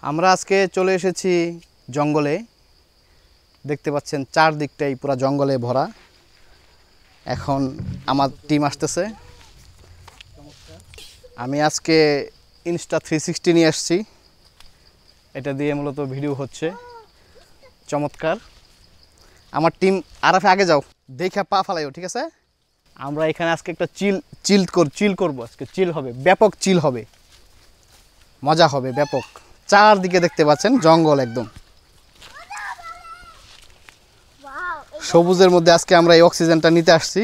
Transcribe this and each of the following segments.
আমরা আজকে চলে এসেছি জঙ্গলে। দেখতে পাচ্ছেন চারদিকটাই পুরো জঙ্গলে ভরা। এখন আমার টিম আসতেছে। আমি আজকে ইনস্টা 360 নিয়ে আসছি, এটা দিয়ে মূলত ভিডিও হচ্ছে। চমৎকার। আমার টিম আরাফে আগে যাও, দেখা পা ফালাইও, ঠিক আছে? আমরা এখানে আজকে একটা চিল করবো। আজকে চিল হবে, ব্যাপক চিল হবে, মজা হবে ব্যাপক। চারদিকে দেখতে পাচ্ছেন জঙ্গল, একদম সবুজের মধ্যে আজকে আমরা এই অক্সিজেনটা নিতে আসছি।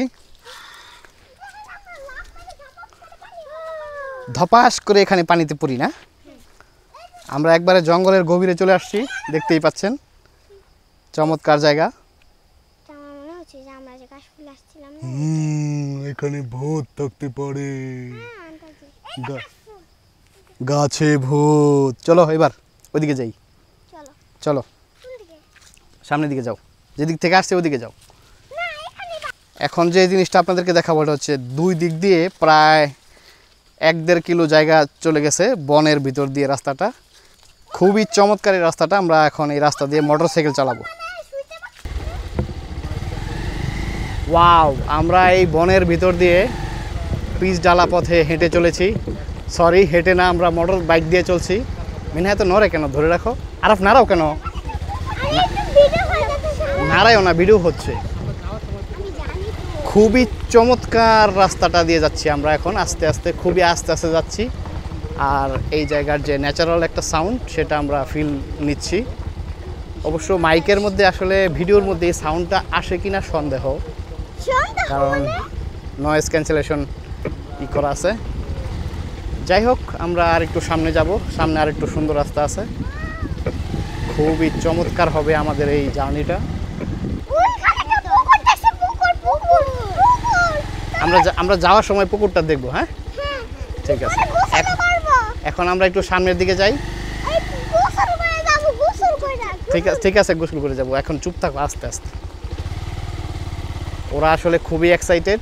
ধপাস করে এখানে পানিতে পড়ি না, আমরা একবারে জঙ্গলের গভীরে চলে আসছি। দেখতেই পাচ্ছেন চমৎকার জায়গা। এখানে ভূত থাকতে পারে, গাছে ভূত। চলো এবার ওইদিকে যাই, চলো সামনের দিকে যাও, যেদিক থেকে আসছে ওইদিকে যাও। এখন যে জিনিসটা আপনাদেরকে দেখাবো এটা হচ্ছে দুই দিক দিয়ে প্রায় 1-1.5 কিলো জায়গা চলে গেছে বনের ভিতর দিয়ে রাস্তাটা। খুবই চমৎকার এই রাস্তাটা। আমরা এখন এই রাস্তা দিয়ে মোটরসাইকেল চালাবো। ওয়াও, আমরা এই বনের ভিতর দিয়ে পিচ ডালা পথে হেঁটে চলেছি। সরি, হেঁটে না, আমরা মোটর বাইক দিয়ে চলছি। মিনা এত নড়ে কেন? ধরে রাখো। আরাফ নাড়াও কেন? নাড়াইও না, ভিডিও হচ্ছে। খুবই চমৎকার রাস্তাটা দিয়ে যাচ্ছি আমরা এখন আস্তে আস্তে, খুবই আস্তে আস্তে যাচ্ছি। আর এই জায়গার যে ন্যাচারাল একটা সাউন্ড সেটা আমরা ফিল নিচ্ছি। অবশ্য মাইকের মধ্যে আসলে ভিডিওর মধ্যে এই সাউন্ডটা আসে কিনা সন্দেহ, কারণ নয়েজ ক্যান্সেলেশন করা আছে। যাই হোক, আমরা আর একটু সামনে যাব, সামনে আর একটু সুন্দর রাস্তা আছে। খুবই চমৎকার হবে আমাদের এই জার্নিটা। আমরা যাওয়ার সময় পুকুরটা দেখবো। হ্যাঁ, ঠিক আছে। এখন আমরা একটু সামনের দিকে যাই। ঠিক আছে, গোসল করে যাবো। এখন চুপ থাকো, আস্তে আস্তে। ওরা আসলে খুবই এক্সাইটেড।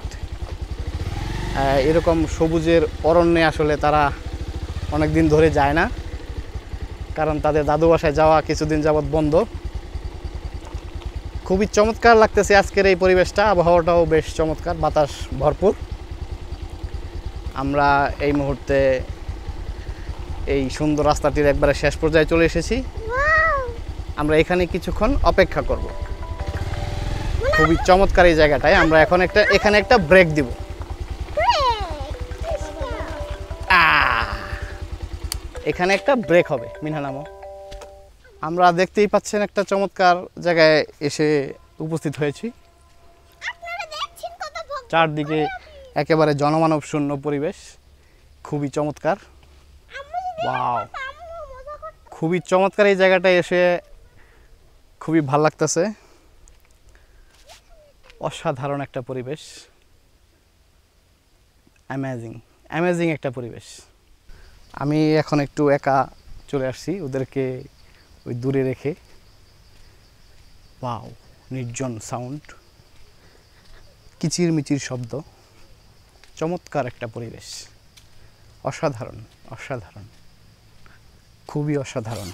এরকম সবুজের অরণ্যে আসলে তারা অনেক দিন ধরে যায় না, কারণ তাদের দাদু বাসায় যাওয়া কিছুদিন যাবৎ বন্ধ। খুবই চমৎকার লাগতেছে আজকের এই পরিবেশটা। আবহাওয়াটাও বেশ চমৎকার, বাতাস ভরপুর। আমরা এই মুহূর্তে এই সুন্দর রাস্তাটির একবারে শেষ পর্যায়ে চলে এসেছি। আমরা এখানে কিছুক্ষণ অপেক্ষা করব। খুবই চমৎকার এই জায়গাটায়। আমরা এখন এখানে একটা ব্রেক দিব। এখানে একটা ব্রেক হবে। মিনহা নামো। আমরা দেখতেই পাচ্ছেন একটা চমৎকার জায়গায় এসে উপস্থিত হয়েছি। চারদিকে একেবারে জনমানব শূন্য পরিবেশ, খুবই চমৎকার। ওয়াও, খুবই চমৎকার এই জায়গাটায় এসে খুবই ভালো লাগতেছে। অসাধারণ একটা পরিবেশ, অ্যামেজিং একটা পরিবেশ। আমি এখন একটু একা চলে আসছি, ওদেরকে ওই দূরে রেখে। ওয়াও, নির্জন সাউন্ড, কিচিরমিচির শব্দ, চমৎকার একটা পরিবেশ। অসাধারণ, খুবই অসাধারণ।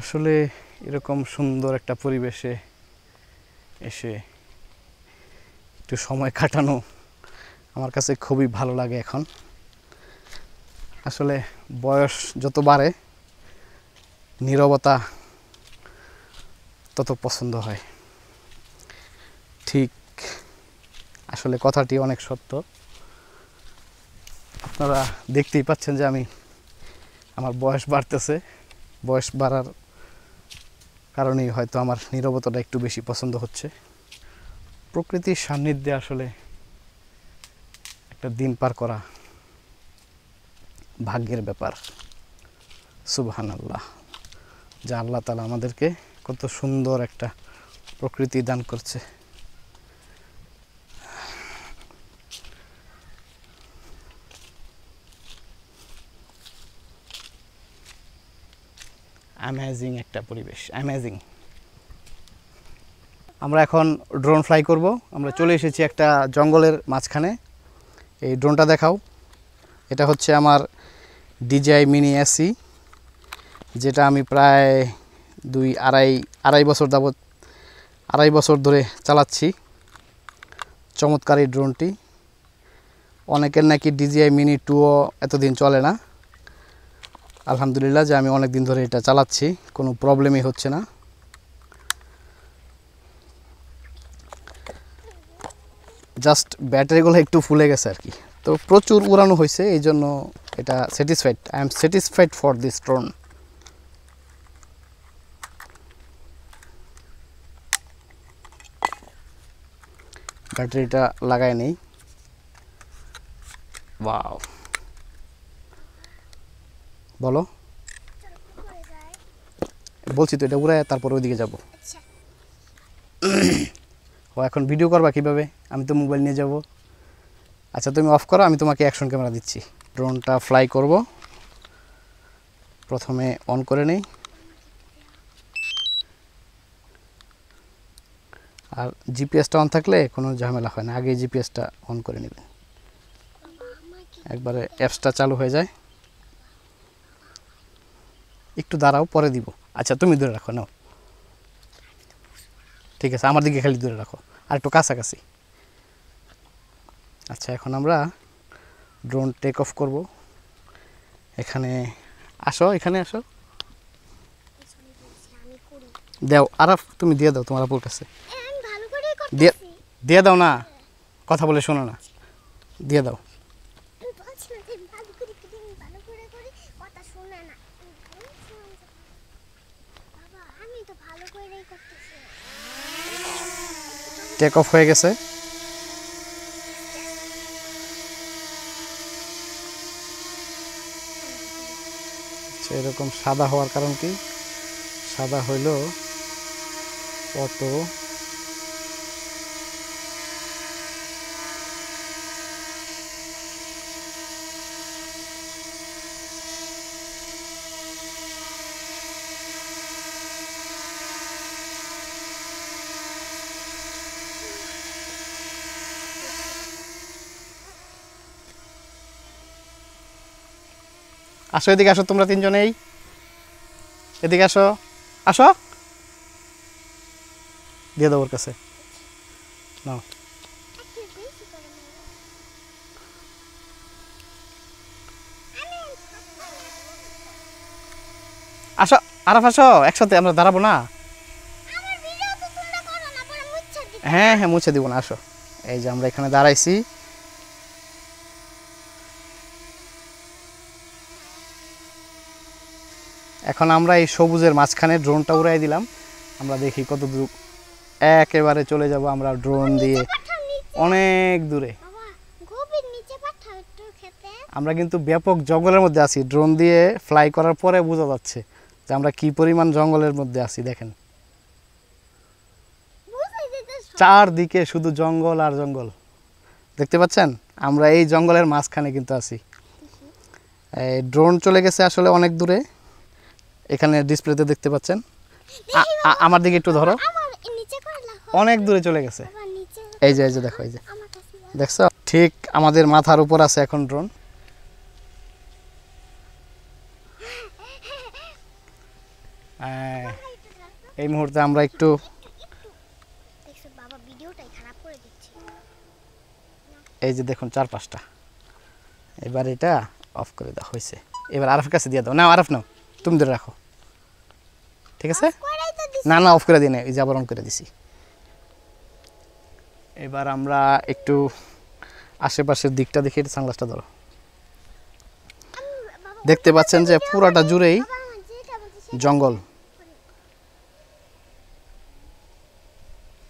আসলে এরকম সুন্দর একটা পরিবেশে এসে একটু সময় কাটানো আমার কাছে খুবই ভালো লাগে এখন। আসলে বয়স যত বাড়ে নীরবতা তত পছন্দ হয়। ঠিক, আসলে কথাটি অনেক সত্য। আপনারা দেখতেই পাচ্ছেন যে আমার বয়স বাড়তেছে। বয়স বাড়ার কারণেই হয়তো আমার নীরবতাটা একটু বেশি পছন্দ হচ্ছে। প্রকৃতির সান্নিধ্যে আসলে একটা দিন পার করা ভাগ্যের ব্যাপার। সুবহানাল্লাহ, যা আল্লাহ তাআলা আমাদেরকে কত সুন্দর একটা প্রকৃতি দান করছে। অ্যামেজিং একটা পরিবেশ, অ্যামেজিং। আমরা এখন ড্রোন ফ্লাই করব। আমরা চলে এসেছি একটা জঙ্গলের মাঝখানে। এই ড্রোনটা দেখাও। এটা হচ্ছে আমার DJI মিনি এসি, যেটা আমি প্রায় আড়াই বছর ধরে চালাচ্ছি। চমৎকার এই ড্রোনটি। অনেকের নাকি DJI মিনি 2ও এতদিন চলে না। আলহামদুলিল্লাহ যে আমি অনেক দিন ধরে এটা চালাচ্ছি, কোনো প্রবলেমই হচ্ছে না। জাস্ট ব্যাটারিগুলো একটু ফুলে গেছে আর কি। তো প্রচুর উড়ানো হয়েছে, এই জন্য এটা satisfied. I am satisfied for this drone. ব্যাটারিটা লাগাই নেই। ওয়াও, বলো। বলছি তো এটা উড়ায় তারপর ওইদিকে যাব। ও এখন ভিডিও করবা কিভাবে? আমি তো মোবাইল নিয়ে যাব। আচ্ছা তুমি অফ করো, আমি তোমাকে অ্যাকশন ক্যামেরা দিচ্ছি। ড্রোনটা ফ্লাই করব। প্রথমে অন করে নেই। আর জিপিএসটা অন থাকলে কোনো ঝামেলা হয় না, আগে জিপিএসটা অন করে নেবেন। একবারে অ্যাপসটা চালু হয়ে যায়। একটু দাঁড়াও, পরে দিব। আচ্ছা তুমি দূরে রাখো, নাও। ঠিক আছে, আমার দিকে খালি দূরে রাখো, আর একটু কাছাকাছি। আচ্ছা এখন আমরা ড্রোন টেক অফ করব। এখানে আসো, এখানে আসো। দাও আরাফ, তুমি দিয়ে দাও তোমার আপুর কাছে। দিয়ে দাও না, কথা বলে শোনো না, দিয়ে দাও। টেক অফ হয়ে গেছে। এরকম সাদা হওয়ার কারণ কি? সাদা হইল অটো আসো, এদিকে আসো, তোমরা তিনজনেই এদিকে আসো। আসো, দিয়ে দাও ওর কাছে, নাও। আসো আরাফ, আসো, একসাথে আমরা দাঁড়াবো না? হ্যাঁ হ্যাঁ, মুছে দিব না, আসো। এই যে আমরা এখানে দাঁড়াইছি। এখন আমরা এই সবুজের মাঝখানে ড্রোনটা উড়াই দিলাম। আমরা দেখি কত দূর একেবারে চলে যাব আমরা ড্রোন দিয়ে, অনেক দূরে। আমরা কিন্তু ব্যাপক জঙ্গলের মধ্যে আছি। ড্রোন দিয়ে ফ্লাই করার পরে বোঝা যাচ্ছে যে আমরা কি পরিমাণ জঙ্গলের মধ্যে আছি। দেখেন চারদিকে শুধু জঙ্গল আর জঙ্গল, দেখতে পাচ্ছেন? আমরা এই জঙ্গলের মাঝখানে কিন্তু আছি। ড্রোন চলে গেছে আসলে অনেক দূরে, এখানে ডিসপ্লেতে দেখতে পাচ্ছেন। আমার দিকে একটু ধরো, অনেক দূরে চলে গেছে। এই যে দেখো, এই যে দেখছো, ঠিক আমাদের মাথার উপর আছে এখন ড্রোন। এই মুহূর্তে আমরা একটু এই যে দেখুন চারপাশটা। এবার এটা অফ করে দেওয়া হয়েছে। এবার আরফের কাছে দিয়ে দাও। না আরফ, নাও, তুমি ধরে রাখো, ঠিক আছে? না না, অফ করে দিই না, এই যে আবার অন করে দিছি। এবার আমরা একটু আশেপাশের দিকটা দেখি। সানগ্লাসটা ধরো। দেখতে পাচ্ছেন যে পুরাটা জুড়েই জঙ্গল।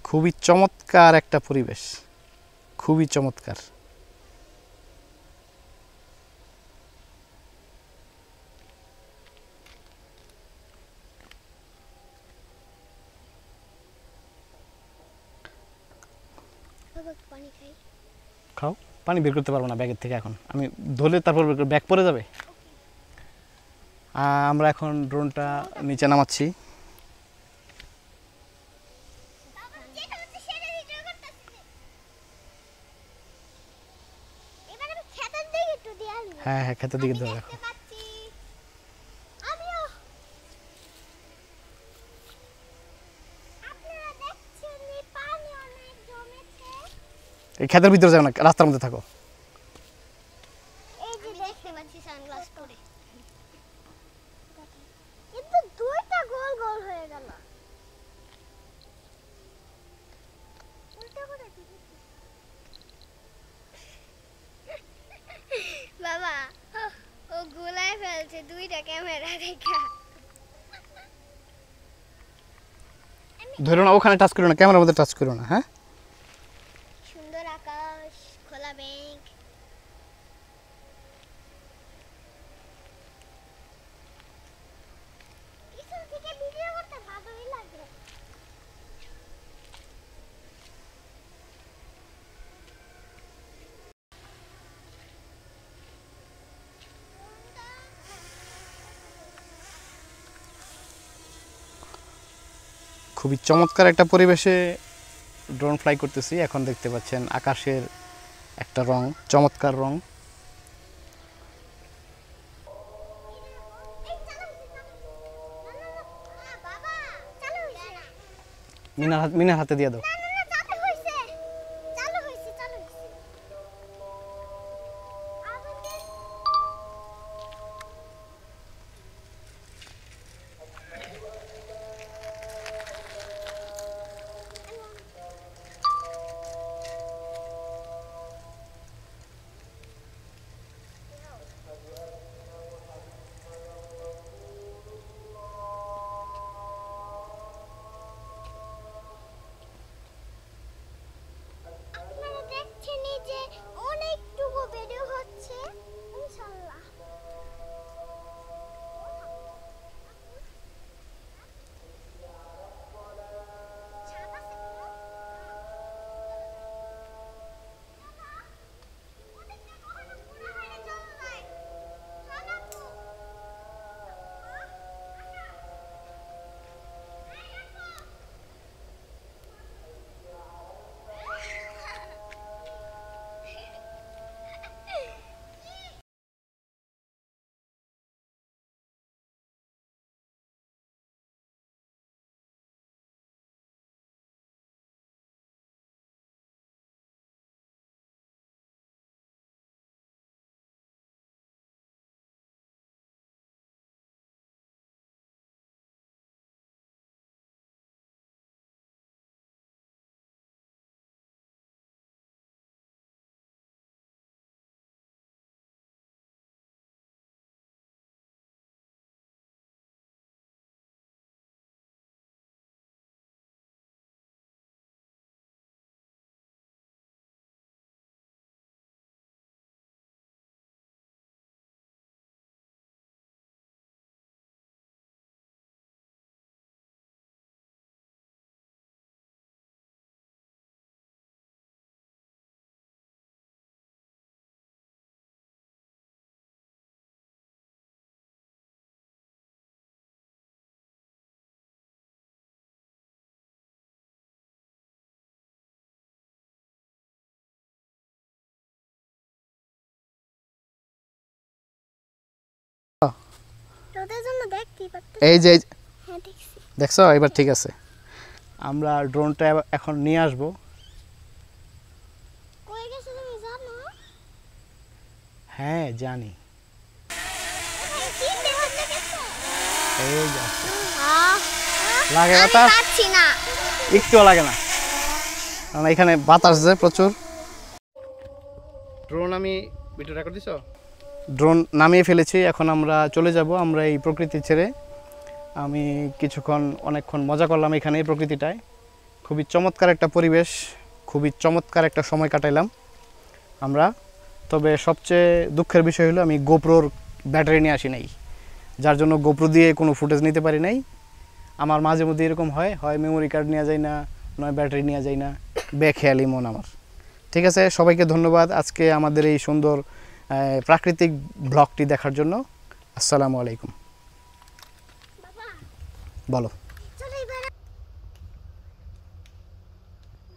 খুবই চমৎকার একটা পরিবেশ, খুবই চমৎকার। খাও, পানি বের করতে পারবো না ব্যাগের থেকে, এখন আমি ধরলে তারপর ব্যাগ পরে যাবে। আমরা এখন ড্রোনটা নিচে নামাচ্ছি। হ্যাঁ হ্যাঁ ক্ষেতের দিকে ধরে রাখো। এই ক্ষেতের ভিতরে যাও না, রাস্তার মধ্যে থাকো। এই যে দেখতে পাচ্ছি সানগ্লাস পরে, কিন্তু দুইটা গোল গোল হয়ে গেল। উল্টা করে দিবি বাবা, ও গোলায় ফেলছে দুইটা ক্যামেরা দেখা। ধরো না, ওখানে টাচ করো না, ক্যামেরার মধ্যে টাচ করো না। হ্যাঁ সুন্দর আকাশ, খোলা মেঘ। পিছন থেকে ভিডিও করতে ভালোই লাগে। খুবই চমৎকার একটা পরিবেশে ড্রোন ফ্লাই করতেছি। এখন দেখতে পাচ্ছেন আকাশের একটা রং, চমৎকার রং। মিনার হাতে দিয়ে দাও। এই যে দেখছো, এবার ঠিক আছে। আমরা ড্রোনটা এখন নিয়ে আসবো। হ্যাঁ জানি। লাগে বাতাস? একটুও লাগে না, কারণ এখানে বাতাস আছে প্রচুর। ড্রোন আমি ভিডিও রেকর্ড দিছো? ড্রোন নামিয়ে ফেলেছি, এখন আমরা চলে যাব আমরা এই প্রকৃতি ছেড়ে। আমি অনেকক্ষণ মজা করলাম এখানে এই প্রকৃতিটায়। খুবই চমৎকার একটা পরিবেশ, খুবই চমৎকার একটা সময় কাটাইলাম আমরা। তবে সবচেয়ে দুঃখের বিষয় হলো আমি গোপ্রোর ব্যাটারি নিয়ে আসি নাই, যার জন্য গোপ্রো দিয়ে কোনো ফুটেজ নিতে পারি নাই। আমার মাঝে মধ্যে এরকম হয়, হয় মেমোরি কার্ড নিয়ে যাই না, নয় ব্যাটারি নিয়ে যাই না, বেখেয়ালি মন আমার। ঠিক আছে, সবাইকে ধন্যবাদ আজকে আমাদের এই সুন্দর প্রাকৃতিক ব্লগটি দেখার জন্য। আসসালামু আলাইকুম। বলো।